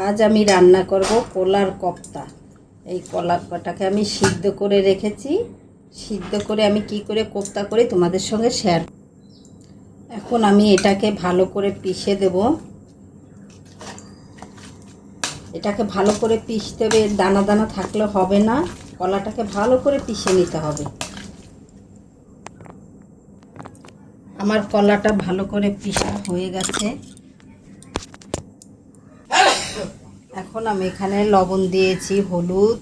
আজ আমি রান্না করব কলার কোপ্তা। এই কলাটাকে আমি সিদ্ধ করে রেখেছি। সিদ্ধ করে আমি কি করে কোপ্তা করি তোমাদের সঙ্গে শেয়ার। এখন আমি এটাকে ভালো করে পিষে দেব। এটাকে ভালো করে পিষতে হবে, দানা দানা থাকলে হবে না, কলাটাকে ভালো করে পিষে নিতে হবে। আমার কলাটা ভালো করে পিষা হয়ে গেছে। এখন আমি এখানে লবণ দিয়েছি, হলুদ,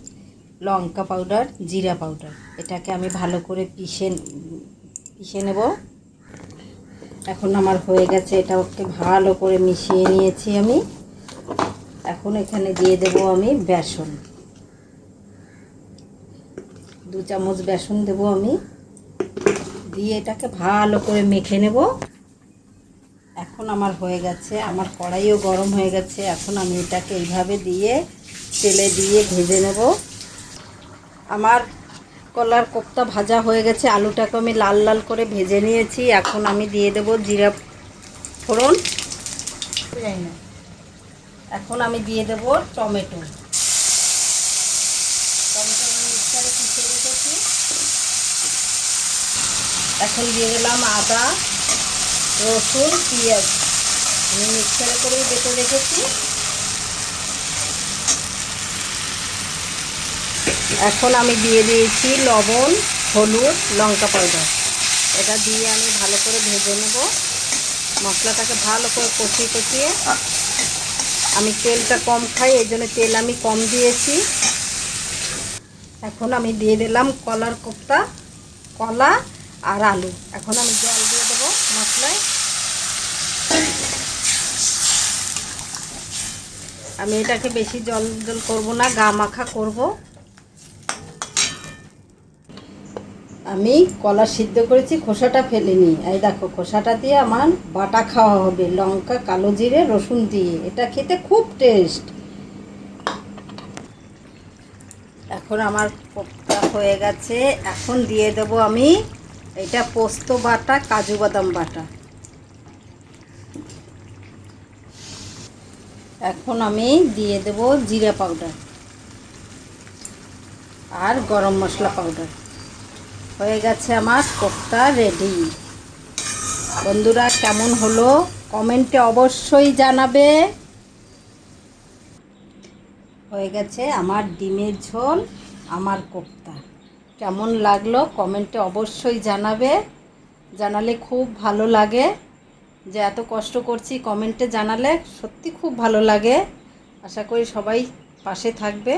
লঙ্কা পাউডার, জিরা পাউডার। এটাকে আমি ভালো করে পিষে নেব। এখন আমার হয়ে গেছে, এটাকে ভালো করে মিশিয়ে নিয়েছি আমি। এখন এখানে দিয়ে দেব আমি বেসন, 2 চামচ বেসন দেব আমি, দিয়ে এটাকে ভালো করে মেখে নেব। এখন আমার হয়ে গেছে, আমার কড়াইও গরম হয়ে গেছে। এখন আমি এটাকে এইভাবে দিয়ে তেলে দিয়ে ভেজে নেব। আমার কলার কোপ্তা ভাজা হয়ে গেছে, আলুটাকে আমি লাল লাল করে ভেজে নিয়েছি। এখন আমি দিয়ে দেব জিরা ফোড়ন। এখন আমি দিয়ে দেব টমেটো। টমেটো আমি মিক্সারে পিষে রেখেছি। এখন দিয়ে দিলাম আদা, রসুন, পেঁয়াজ আমি মিক্সারে করেই বেটে রেখেছি। এখন আমি দিয়ে দিয়েছি লবণ, হলুদ, লঙ্কা পাউডার। এটা দিয়ে আমি ভালো করে ভেজে নেব। মশলাটাকে ভালো করে কষিয়ে আমি তেলটা কম খাই, এই জন্য তেল আমি কম দিয়েছি। এখন আমি দিয়ে দিলাম কলার কোপ্তা, কলা আর আলু। এখন আমি জল দিয়ে দেবো মশলায়। আমি এটাকে বেশি জল করব না, গা মাখা করব। আমি কলা সিদ্ধ করেছি, খোসাটা ফেলিনি। এই দেখো, খোসাটা দিয়ে আমার বাটা খাওয়া হবে, লঙ্কা, কালো জিরে, রসুন দিয়ে। এটা খেতে খুব টেস্ট। এখন আমার কোপ্তা হয়ে গেছে। এখন দিয়ে দেব আমি এটা পোস্ত বাটা, কাজু বাদাম বাটা। এখন আমি দিয়ে দেব জিরা পাউডার আর গরম মশলা পাউডার। হয়ে গেছে আমার কোপ্তা রেডি। বন্ধুরা, কেমন হলো কমেন্টে অবশ্যই জানাবে। হয়ে গেছে আমার ডিমের ঝোল, আমার কোপ্তা। কেমন লাগলো কমেন্টে অবশ্যই জানাবে। জানালে খুব ভালো লাগে, যে এত কষ্ট করছি কমেন্টে জানালে সত্যি খুব ভালো লাগে। আশা করি সবাই পাশে থাকবে।